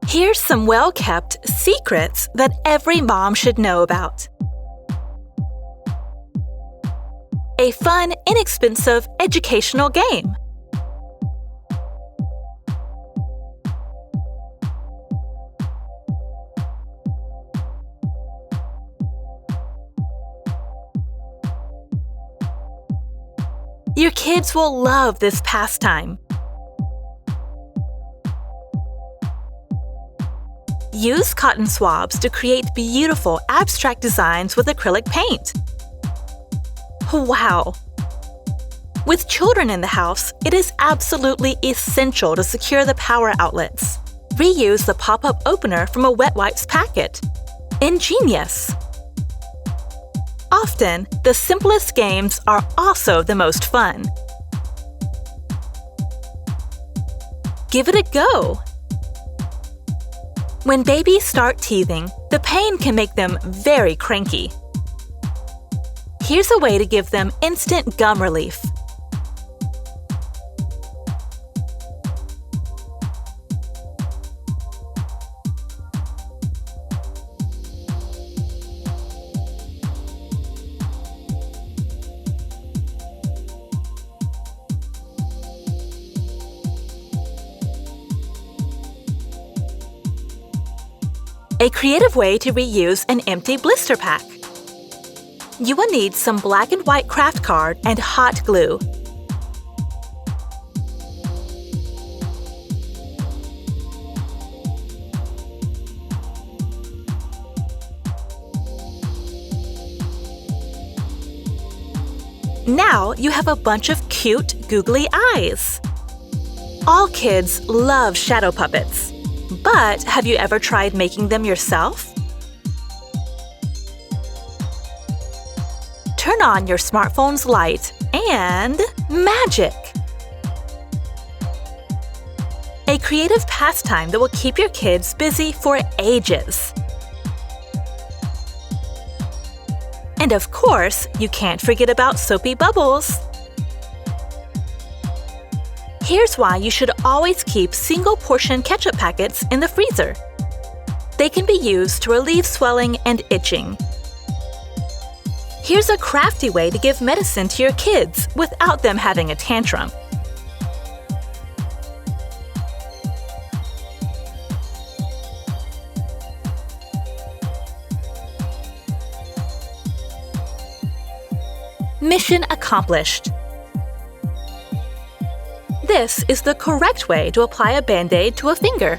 Here's some well-kept secrets that every mom should know about. A fun, inexpensive, educational game. Your kids will love this pastime. Use cotton swabs to create beautiful abstract designs with acrylic paint. Wow! With children in the house, it is absolutely essential to secure the power outlets. Reuse the pop-up opener from a wet wipes packet. Ingenious! Often, the simplest games are also the most fun. Give it a go! When babies start teething, the pain can make them very cranky. Here's a way to give them instant gum relief. A creative way to reuse an empty blister pack. You will need some black and white craft card and hot glue. Now you have a bunch of cute, googly eyes. All kids love shadow puppets. But have you ever tried making them yourself? Turn on your smartphone's light and magic! A creative pastime that will keep your kids busy for ages. And of course, you can't forget about soapy bubbles. Here's why you should always keep single-portion ketchup packets in the freezer. They can be used to relieve swelling and itching. Here's a crafty way to give medicine to your kids without them having a tantrum. Mission accomplished! This is the correct way to apply a Band-Aid to a finger.